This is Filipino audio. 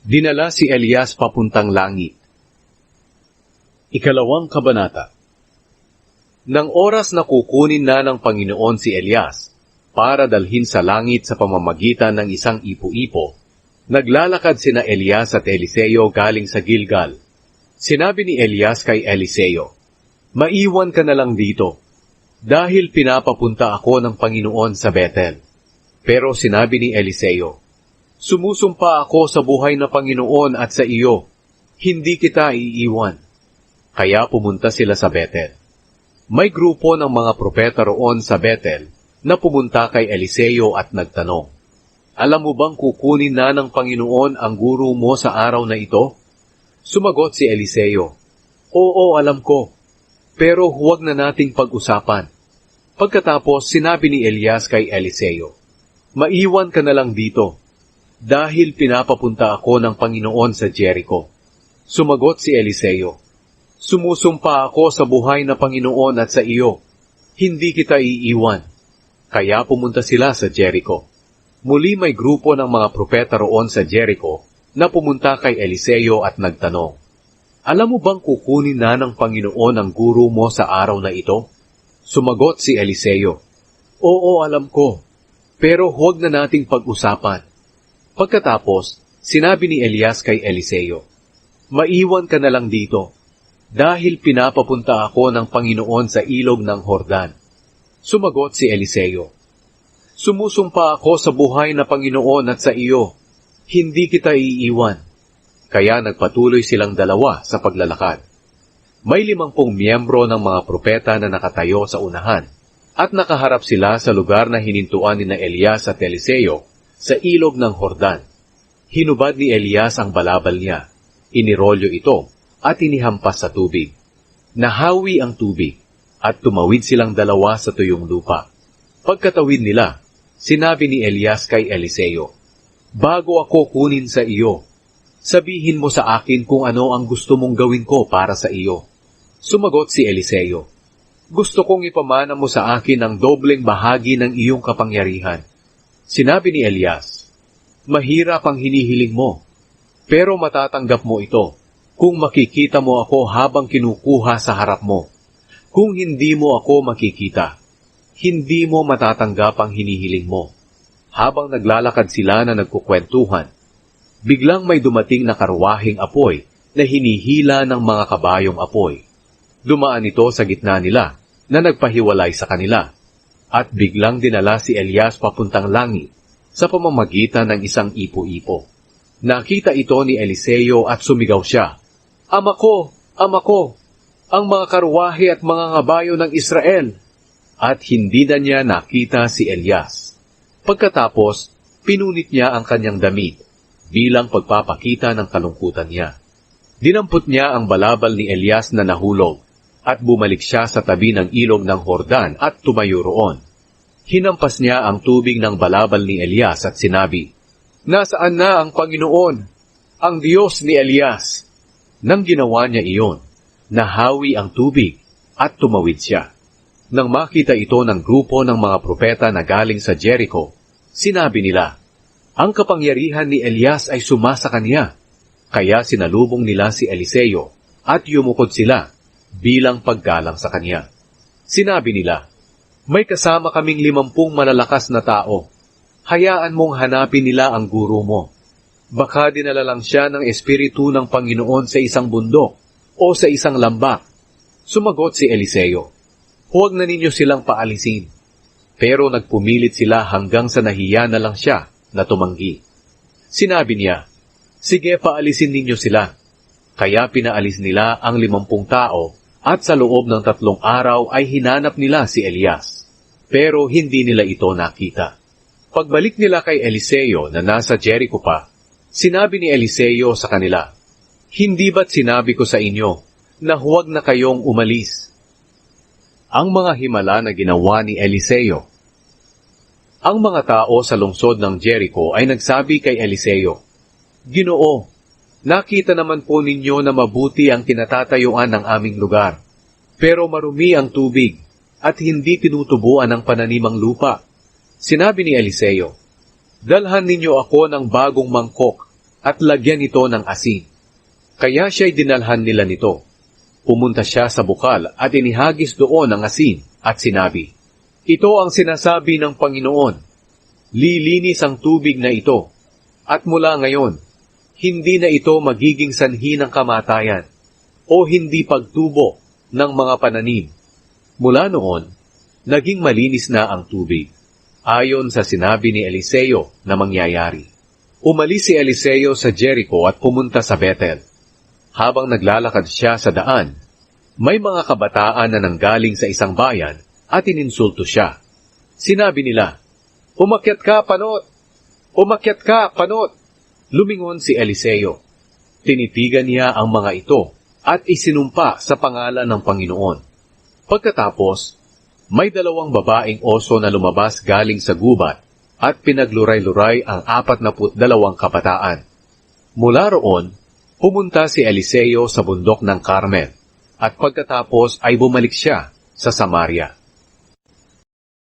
Dinala si Elias papuntang langit. Ikalawang kabanata. Nang oras na kukunin na ng Panginoon si Elias para dalhin sa langit sa pamamagitan ng isang ipo-ipo, naglalakad sina Elias at Eliseo galing sa Gilgal. Sinabi ni Elias kay Eliseo, "Maiwan ka na lang dito, dahil pinapapunta ako ng Panginoon sa Bethel." Pero sinabi ni Eliseo, "Sumusumpa ako sa buhay na Panginoon at sa iyo, hindi kita iiwan." Kaya pumunta sila sa Bethel. May grupo ng mga propeta roon sa Bethel na pumunta kay Eliseo at nagtanong, "Alam mo bang kukunin na ng Panginoon ang guro mo sa araw na ito?" Sumagot si Eliseo, "Oo, alam ko, pero huwag na nating pag-usapan." Pagkatapos sinabi ni Elias kay Eliseo, "Maiwan ka na lang dito, dahil pinapapunta ako ng Panginoon sa Jericho." Sumagot si Eliseo, "Sumusumpa ako sa buhay na Panginoon at sa iyo, hindi kita iiwan." Kaya pumunta sila sa Jericho. Muli may grupo ng mga propeta roon sa Jericho na pumunta kay Eliseo at nagtanong, "Alam mo bang kukunin na ng Panginoon ang guro mo sa araw na ito?" Sumagot si Eliseo, "Oo, alam ko, pero huwag na nating pag-usapan." Pagkatapos, sinabi ni Elias kay Eliseo, "Maiwan ka na lang dito, dahil pinapapunta ako ng Panginoon sa ilog ng Jordan." Sumagot si Eliseo, "Sumusumpa ako sa buhay na Panginoon at sa iyo, hindi kita iiwan." Kaya nagpatuloy silang dalawa sa paglalakad. May 50 miyembro ng mga propeta na nakatayo sa unahan, at nakaharap sila sa lugar na hinintuan ni na Elias at Eliseo sa ilog ng Jordan. Hinubad ni Elias ang balabal niya, inirolyo ito, at inihampas sa tubig. Nahawi ang tubig, at tumawid silang dalawa sa tuyong lupa. Pagkatawid nila, sinabi ni Elias kay Eliseo, "Bago ako kunin sa iyo, sabihin mo sa akin kung ano ang gusto mong gawin ko para sa iyo." Sumagot si Eliseo, "Gusto kong ipamana mo sa akin ang dobleng bahagi ng iyong kapangyarihan." Sinabi ni Elias, "Mahirap ang hinihiling mo, pero matatanggap mo ito kung makikita mo ako habang kinukuha sa harap mo. Kung hindi mo ako makikita, hindi mo matatanggap ang hinihiling mo." Habang naglalakad sila na nagkukwentuhan, biglang may dumating na karwaheng apoy na hinihila ng mga kabayong apoy. Dumaan ito sa gitna nila na nagpahiwalay sa kanila, at biglang dinala si Elias papuntang langit sa pamamagitan ng isang ipo-ipo. Nakita ito ni Eliseo at sumigaw siya, "Ama ko! Ama ko! Ang mga karwahe at mga ngabayo ng Israel!" At hindi na niya nakita si Elias. Pagkatapos, pinunit niya ang kanyang damit bilang pagpapakita ng kalungkutan niya. Dinampot niya ang balabal ni Elias na nahulog at bumalik siya sa tabi ng ilog ng Jordan at tumayo roon. Hinampas niya ang tubig ng balabal ni Elias at sinabi, "Nasaan na ang Panginoon, ang Diyos ni Elias?" Nang ginawa niya iyon, nahawi ang tubig at tumawid siya. Nang makita ito ng grupo ng mga propeta na galing sa Jericho, sinabi nila, "Ang kapangyarihan ni Elias ay sumasa kanya." Kaya sinalubong nila si Eliseo at yumukod sila bilang paggalang sa kanya. Sinabi nila, "May kasama kaming 50 malalakas na tao. Hayaan mong hanapin nila ang guro mo. Baka dinala lang siya ng Espiritu ng Panginoon sa isang bundok o sa isang lambak." Sumagot si Eliseo, "Huwag na ninyo silang paalisin." Pero nagpumilit sila hanggang sa nahiya na lang siya na tumanggi. Sinabi niya, "Sige, paalisin ninyo sila." Kaya pinaalis nila ang 50 tao at sa loob ng 3 araw ay hinanap nila si Elias. Pero hindi nila ito nakita. Pagbalik nila kay Eliseo na nasa Jericho pa, sinabi ni Eliseo sa kanila, "Hindi ba't sinabi ko sa inyo na huwag na kayong umalis?" Ang mga himala na ginawa ni Eliseo. Ang mga tao sa lungsod ng Jericho ay nagsabi kay Eliseo, "Ginoo, nakita naman po ninyo na mabuti ang kinatatayuan ng aming lugar, pero marumi ang tubig at hindi tinutubuan ang pananimang lupa." Sinabi ni Eliseo, "Dalhan ninyo ako ng bagong mangkok at lagyan ito ng asin. Kaya siya'y dinalhan nila nito. Pumunta siya sa bukal at inihagis doon ang asin at sinabi, "Ito ang sinasabi ng Panginoon, lilinis ang tubig na ito, at mula ngayon, hindi na ito magiging sanhi ng kamatayan o hindi pagtubo ng mga pananim." Mula noon, naging malinis na ang tubig, ayon sa sinabi ni Eliseo na mangyayari. Umalis si Eliseo sa Jericho at pumunta sa Bethel. Habang naglalakad siya sa daan, may mga kabataan na nanggaling sa isang bayan at ininsulto siya. Sinabi nila, "Umakyat ka, panot! Umakyat ka, panot!" Lumingon si Eliseo. Tinitigan niya ang mga ito at isinumpa sa pangalan ng Panginoon. Pagkatapos, may 2 babaeng oso na lumabas galing sa gubat at pinagluray-luray ang 42 kabataan. Mula roon, pumunta si Eliseo sa bundok ng Carmel at pagkatapos ay bumalik siya sa Samaria.